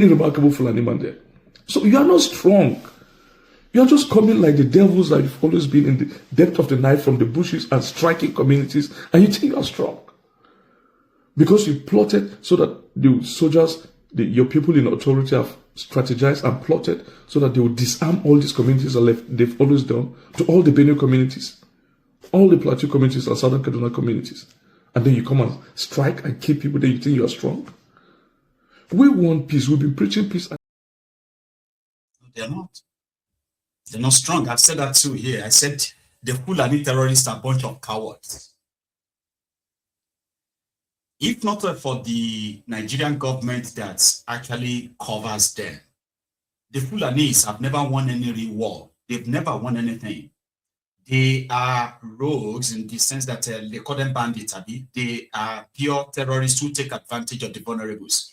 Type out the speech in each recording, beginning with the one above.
remarkable Fulani man there. So you are not strong. You are just coming like the devils that you've always been in the depth of the night from the bushes and striking communities, and you think you are strong. Because you plotted so that the soldiers, your people in authority have strategized and plotted so that they will disarm all these communities they've always done to all the Benue communities, all the Plateau communities and Southern Kaduna communities. And then you come and strike and kill people, then you think you are strong. We want peace. We've been preaching peace. They're not. They're not strong. I've said that too here. I said the Fulani terrorists are a bunch of cowards. If not for the Nigerian government that actually covers them, the Fulanis have never won any real war. They've never won anything. They are rogues in the sense that they call them bandits. They are pure terrorists who take advantage of the vulnerables.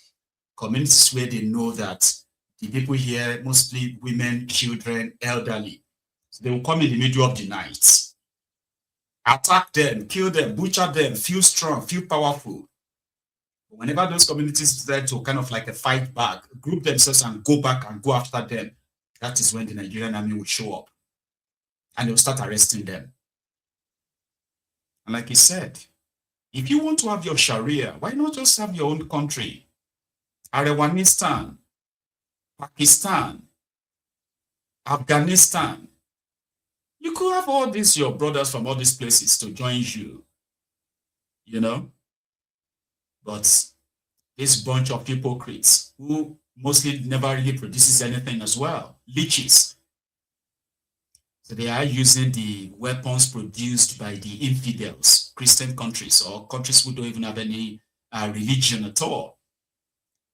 Communities where they know that the people here, mostly women, children, elderly, so they will come in the middle of the night, attack them, kill them, butcher them, feel strong, feel powerful. But whenever those communities decide to kind of like a fight back, group themselves and go back and go after them, that is when the Nigerian army will show up. And they'll start arresting them. And like he said, if you want to have your Sharia, why not just have your own country? Arewanistan, Pakistan, Afghanistan. You could have all these, your brothers from all these places to join you, you know? But this bunch of hypocrites who mostly never really produces anything as well, leeches. So they are using the weapons produced by the infidels, Christian countries or countries who don't even have any religion at all.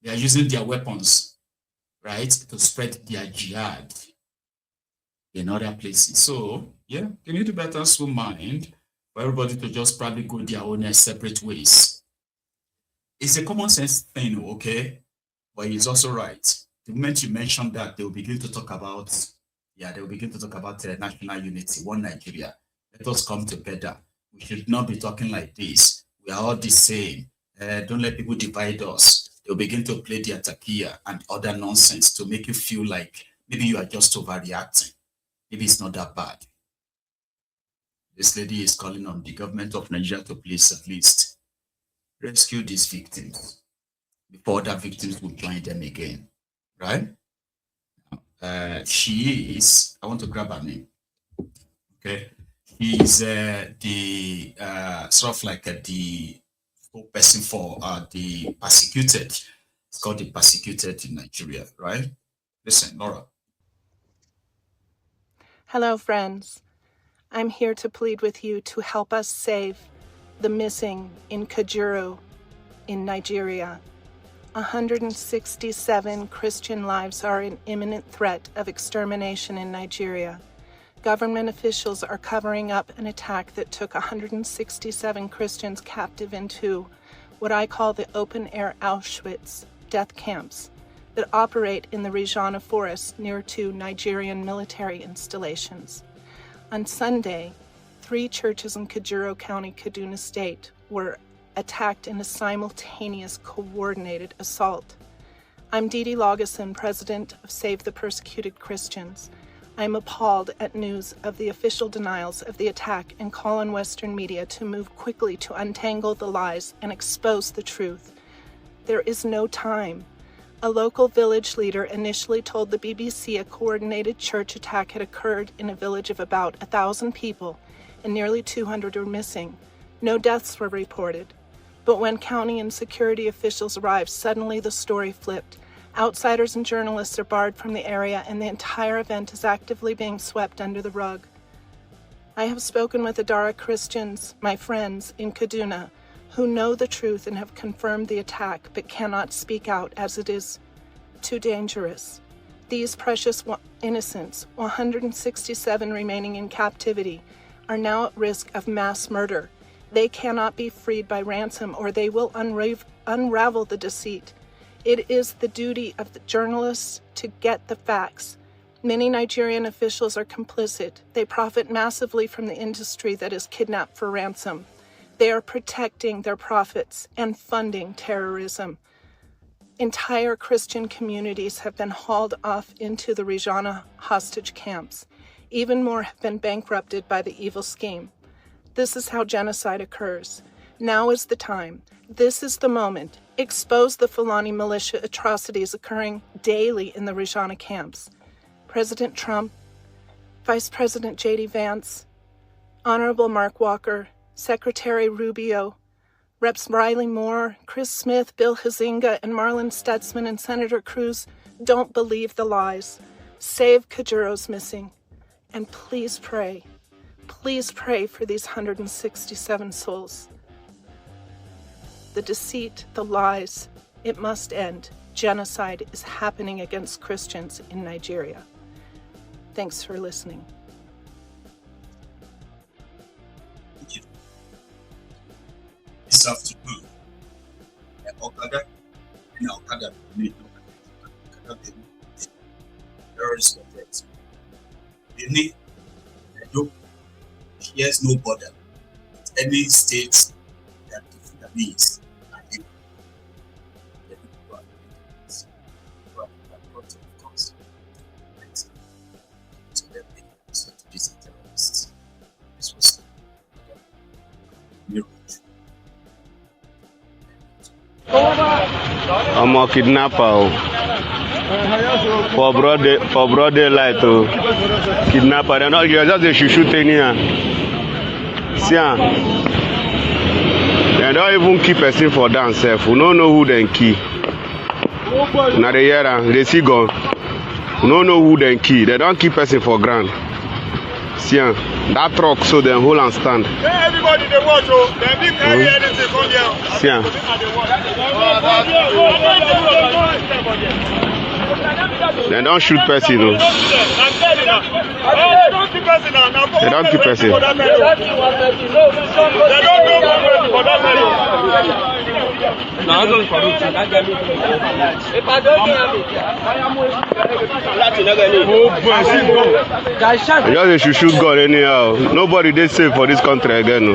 They are using their weapons, right, to spread their jihad in other places. So, yeah, you need to better swim mind for everybody to just probably go their own separate ways. It's a common sense thing, okay? But it's also right. The moment you mention that, they will begin to talk about, national unity, one Nigeria. Let us come together. We should not be talking like this. We are all the same. Don't let people divide us. They'll begin to play the takia and other nonsense to make you feel like maybe you are just overreacting. Maybe it's not that bad. This lady is calling on the government of Nigeria to please at least rescue these victims before other victims will join them again, right? She is, I want to grab her name, okay? She is the sort of like the person for the persecuted. It's called the persecuted in Nigeria, right? Listen, Laura. Hello, friends. I'm here to plead with you to help us save the missing in Kajuru in Nigeria. 167 Christian lives are in imminent threat of extermination in Nigeria. Government officials are covering up an attack that took 167 Christians captive into what I call the open-air Auschwitz death camps that operate in the Rijana forest near to Nigerian military installations. On Sunday, 3 churches in Kajuru County, Kaduna State, were attacked in a simultaneous coordinated assault. I'm Dee Lawgeson, president of Save the Persecuted Christians. I'm appalled at news of the official denials of the attack and call on Western media to move quickly to untangle the lies and expose the truth. There is no time. A local village leader initially told the BBC a coordinated church attack had occurred in a village of about 1,000 people and nearly 200 were missing. No deaths were reported. But when county insecurity officials arrived, suddenly the story flipped. Outsiders and journalists are barred from the area, and the entire event is actively being swept under the rug. I have spoken with Adara Christians, my friends, in Kaduna, who know the truth and have confirmed the attack, but cannot speak out as it is too dangerous. These precious innocents, 167 remaining in captivity, are now at risk of mass murder. They cannot be freed by ransom, or they will unravel the deceit. It is the duty of the journalists to get the facts. Many Nigerian officials are complicit. They profit massively from the industry that is kidnapped for ransom. They are protecting their profits and funding terrorism. Entire Christian communities have been hauled off into the Rijana hostage camps. Even more have been bankrupted by the evil scheme. This is how genocide occurs. Now is the time. This is the moment. Expose the Fulani militia atrocities occurring daily in the Rijana camps. President Trump, Vice President J.D. Vance, Honorable Mark Walker, Secretary Rubio, Reps Riley Moore, Chris Smith, Bill Huizenga, and Marlon Stutzman and Senator Cruz, don't believe the lies. Save Kajuro's missing. And please pray for these 167 souls. The deceit, the lies, it must end. Genocide is happening against Christians in Nigeria. Thanks for listening. This afternoon, terrorists were dead. Benin, Edo, he has no border with any states that the Fulani are in. The people are of course. So they're being these terrorists. This was I'm a kidnapper for broad daylight. Kidnapper, they're not just a shoot here. See, they don't even keep person for themselves. We don't know who they key. Now they hear they see gone. We don't know who they key. They don't keep person for ground. See, that truck so they hold and stand. Everybody they watch, they didn't carry anything from here. See, they don't shoot person. No. They don't keep person. They just shoot gun anyhow. Nobody they safe for this country again. No.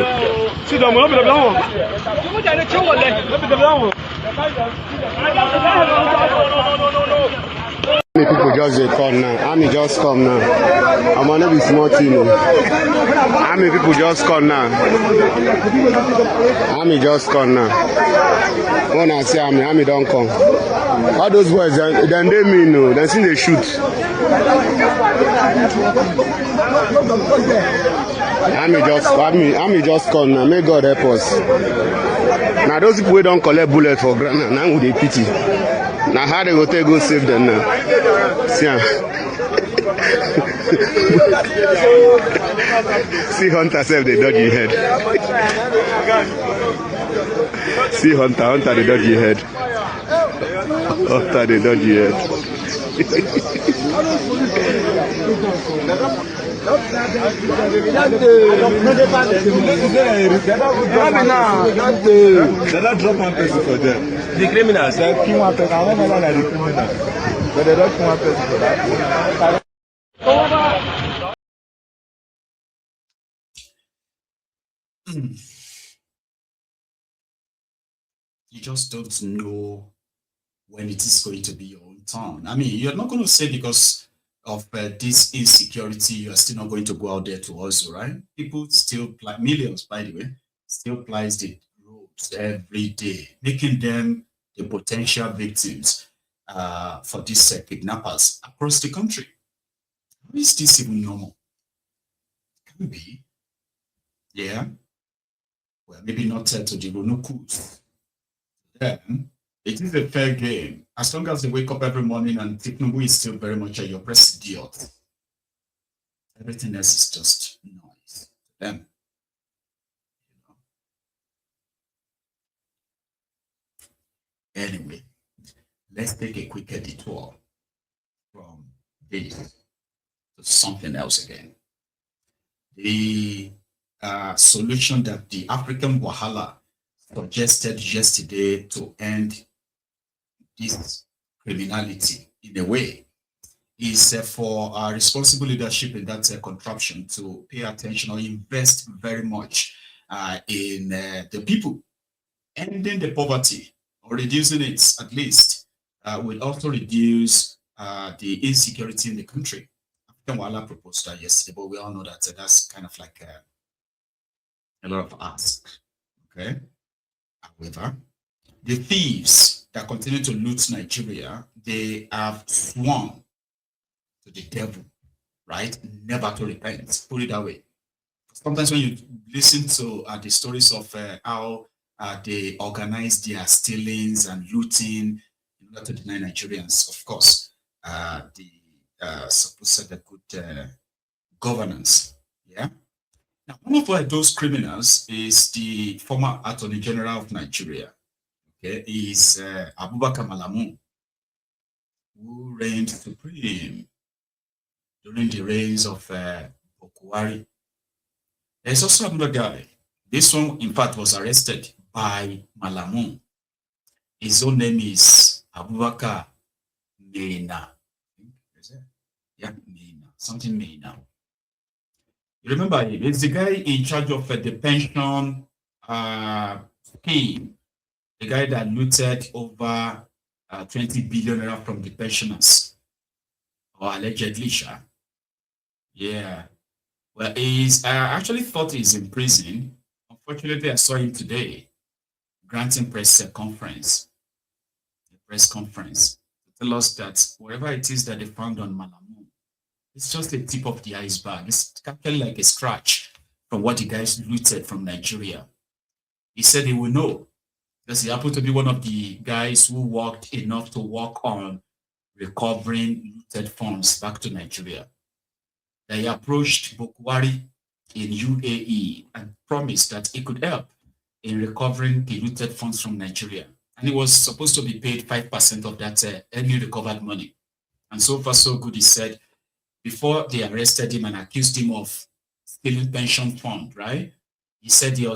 People just come now. Army just come now. I'm gonna be smart, you know. Army people just come now. Army just come now. When I say army don't come. All those boys, then they mean no. Then see they shoot. Army just come now. May God help us. Now those people don't collect bullets for granted. Now would they pity? Now how they go take go save them now? See, see Hunter self they dodge your head. See Hunter they dodge your head. Hunter they dodge your head. They don't drop one person for them. The criminals, they kill one person. I don't know why the criminals, but they don't kill one person for that. You just don't know when it is going to be your own turn. I mean, you're not going to say because of this insecurity, you are still not going to go out there to also, right? People still, millions, by the way, still plies the roads every day, making them the potential victims for these kidnappers across the country. How is this even normal? Can be. Yeah. Well, maybe not to the Ronokus. Then it is a fair game. As long as they wake up every morning and Tinubu is still very much your president, everything else is just noise to them. Anyway, let's take a quick detour from this to something else again. The solution that the African Wahala suggested yesterday to end this criminality in a way is for responsible leadership in that contraption to pay attention or invest very much in the people, ending the poverty or reducing it at least will also reduce the insecurity in the country. African Wala proposed that yesterday, but we all know that that's kind of like a lot of ask. Okay. However, the thieves that continue to loot Nigeria, they have sworn to the devil, right? Never to repent. Put it that way. Sometimes when you listen to the stories of how they organize their stealings and looting in order to deny Nigerians, of course, the supposed good governance. Yeah. Now, one of those criminals is the former Attorney General of Nigeria. Okay, is Abubakar Malamu, who reigned supreme during the reigns of Buhari. There's also another guy. This one, in fact, was arrested by Malamu. His own name is Abubakar Meina. Yeah, Meina. Something Meina. You remember him? He's the guy in charge of the pension scheme. The guy that looted over 20 billion naira from the pensioners, or allegedly, yeah. Well, I actually thought he's in prison. Unfortunately, I saw him today granting press conference to tell us that whatever it is that they found on Malamu, it's just the tip of the iceberg. It's actually like a scratch from what the guys looted from Nigeria. He said he will know, because he happened to be one of the guys who worked enough to work on recovering looted funds back to Nigeria. They approached Buhari in UAE and promised that he could help in recovering the looted funds from Nigeria. And he was supposed to be paid 5% of that any recovered money. And so far, so good, he said, before they arrested him and accused him of stealing pension fund, right? He said he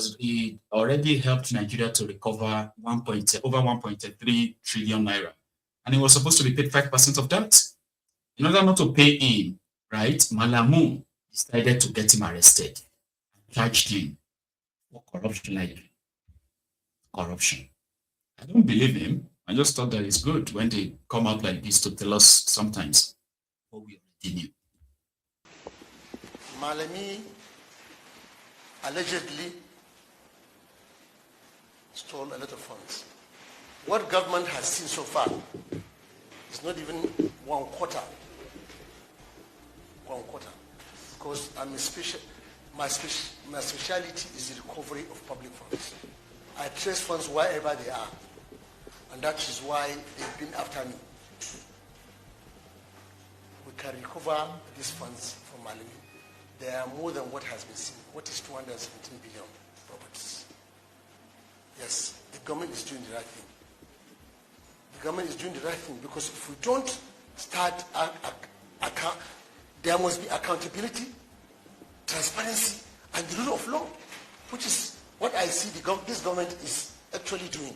already helped Nigeria to recover over 1.3 trillion naira. And he was supposed to be paid 5% of that. In order not to pay him, right, Malamu decided to get him arrested and charged him for corruption. I don't believe him. I just thought that it's good when they come out like this to tell us sometimes what we already knew. Malami allegedly stole a lot of funds. What government has seen so far is not even one quarter. Because my speciality is the recovery of public funds. I trace funds wherever they are, and that is why they've been after me. We can recover these funds from Malami. They are more than what has been seen. What is 217 billion properties? Yes, the government is doing the right thing. The government is doing the right thing, because if we don't start there must be accountability, transparency, and the rule of law, which is what I see this government is actually doing,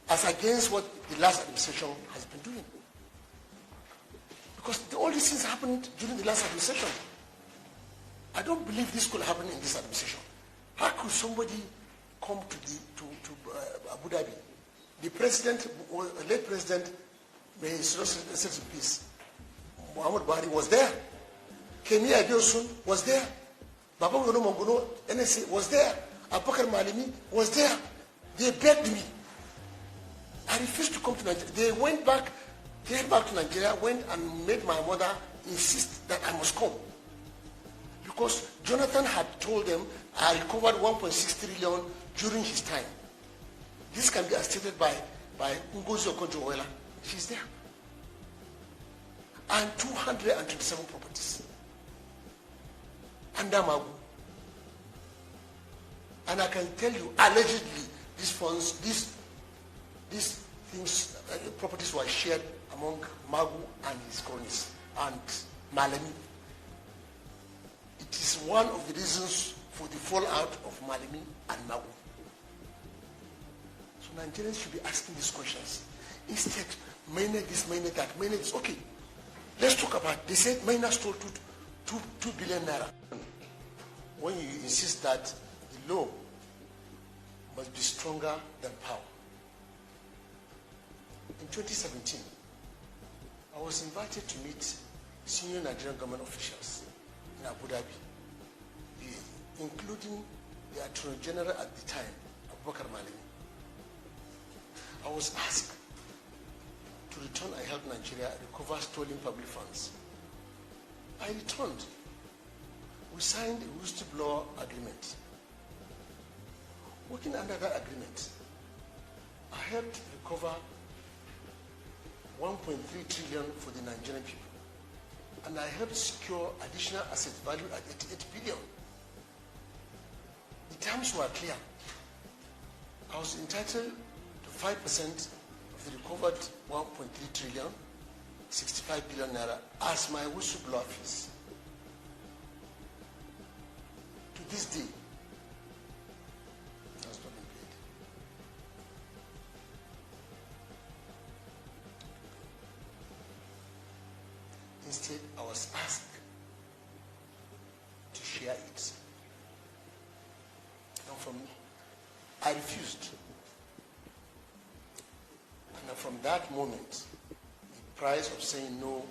as against what the last administration has been doing. Because all these things happened during the last administration. I don't believe this could happen in this administration. How could somebody come to Abu Dhabi? The president, late president, may he rest in peace, Muhammad Buhari was there. Kemi Adeosun was there. Baba Ngono Mongono, NSA was there. Abubakar Malami was there. They begged me. I refused to come to Nigeria. They went back to Nigeria, went and made my mother insist that I must come. Because Jonathan had told them I recovered 1.6 trillion during his time. This can be stated by Ngozi Okonjo-Iweala. She's there. And 227 properties under Magu. And I can tell you, allegedly, these funds, these things, properties were shared among Magu and his cronies and Malami. It is one of the reasons for the fallout of Malami and Magu. So Nigerians should be asking these questions. Instead, Maina this, Maina that, Maina this. Okay, let's talk about, they said Maina stole 2 billion naira. When you insist that the law must be stronger than power, In 2017, I was invited to meet senior Nigerian government officials in Abu Dhabi, including the Attorney General at the time, Abubakar Malami. I was asked to return and help Nigeria recover stolen public funds. I returned. We signed a whistleblower agreement. Working under that agreement, I helped recover 1.3 trillion for the Nigerian people. And I helped secure additional asset value at 88 billion. The terms were clear. I was entitled to 5% of the recovered 1.3 trillion, 65 billion naira, as my whistleblower fees. To this day, it has not been paid. Instead, I was asked to share it. And from me, I refused. And from that moment, the price of saying no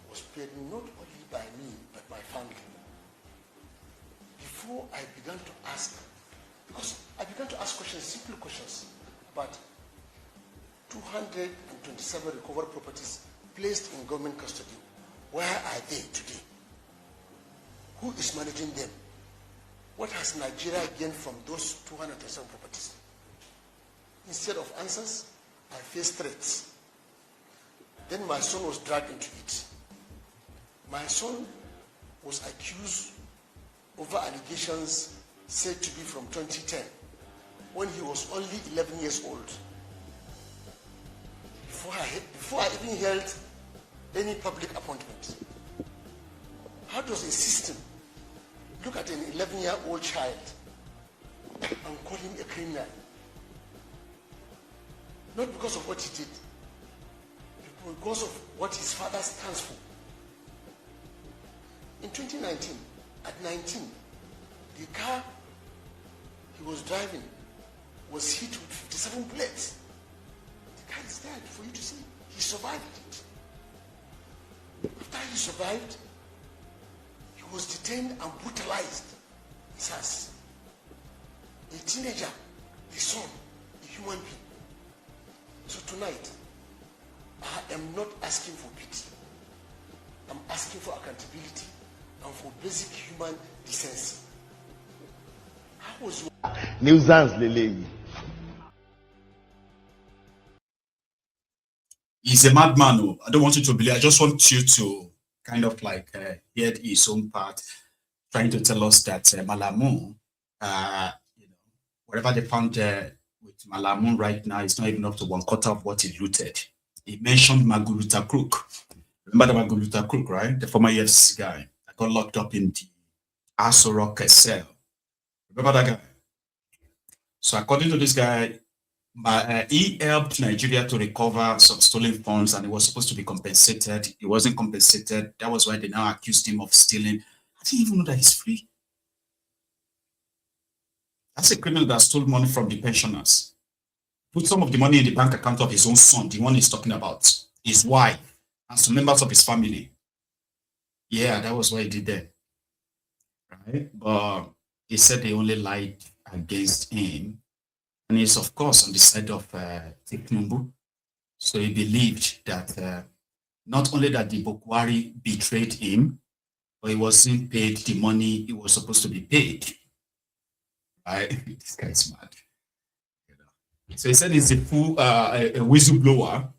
was paid not only by me, but my family. Before I began to ask, because I began to ask questions, simple questions, about 227 recovered properties placed in government custody. Where are they today? Who is managing them? What has Nigeria gained from those 227 properties? Instead of answers, I faced threats. Then my son was dragged into it. My son was accused over allegations said to be from 2010, when he was only 11 years old. Before I even held any public appointment. How does a system look at an 11-year-old child and call him a criminal? Not because of what he did, because of what his father stands for. In 2019, at 19, the car he was driving was hit with 57 bullets. The car is there for you to see. He survived it. After he survived, he was detained and brutalized. SARS. A teenager, a son, a human being. So tonight, I am not asking for pity. I'm asking for accountability and for basic human decency. How was Nuisance Lele. He's a madman. Oh. I don't want you to believe. I just want you to kind of like hear his own part, trying to tell us that Malamu, whatever they found with Malamu right now is not even up to 1/4 of what he looted. He mentioned Maguluta Crook. Remember the Maguluta Crook, right? The former EFCC guy that got locked up in the Aso Rock cell. Remember that guy? So according to this guy, he helped Nigeria to recover some stolen funds and he was supposed to be compensated. He wasn't compensated. That was why they now accused him of stealing. I didn't even know that he's free. That's a criminal that stole money from the pensioners. Put some of the money in the bank account of his own son, the one he's talking about, his wife, and some members of his family. Yeah, that was what he did there. Right? But he said they only lied against him. And he's, of course, on the side of Teknumbu. So he believed that not only that the Bokwari betrayed him, but he wasn't paid the money he was supposed to be paid. Right? This guy's mad. You know? So he said he's a full a whistleblower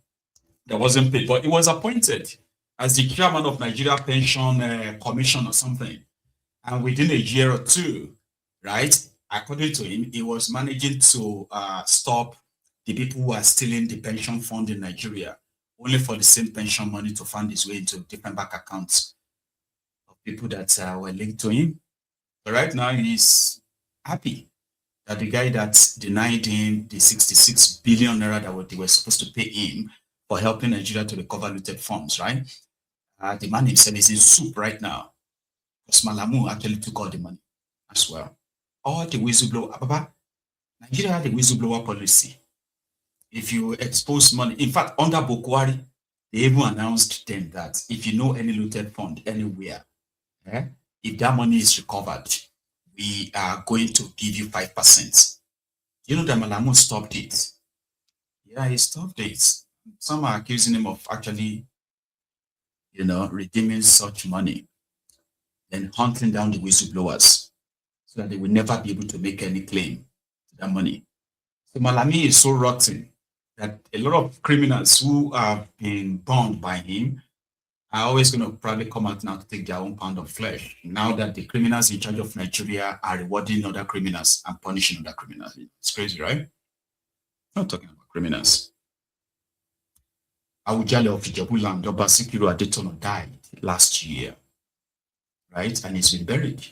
that wasn't paid, but he was appointed as the chairman of Nigeria Pension Commission or something. And within a year or two, right? According to him, he was managing to stop the people who are stealing the pension fund in Nigeria, only for the same pension money to find its way into different bank accounts of people that were linked to him. But right now, he's happy that the guy that denied him the 66 billion naira that they were supposed to pay him for helping Nigeria to recover looted funds, right? The man himself is in soup right now. Because Malamu actually took all the money as well. All the whistleblower, Nigeria had a whistleblower policy. if you expose money, in fact, under Bokwari, they even announced then that if you know any looted fund anywhere, if that money is recovered, we are going to give you 5%. You know that Malamu stopped it. Yeah, he stopped it. Some are accusing him of actually, redeeming such money and hunting down the whistleblowers so that they will never be able to make any claim to that money. So Malami is so rotten that a lot of criminals who have been burned by him are always going to probably come out now to take their own pound of flesh. Now that the criminals in charge of Nigeria are rewarding other criminals and punishing other criminals. It's crazy, right? I'm not talking about criminals. Awujale of Ijebuland, Oba Sikiru Adetono died last year, right? And he's been buried.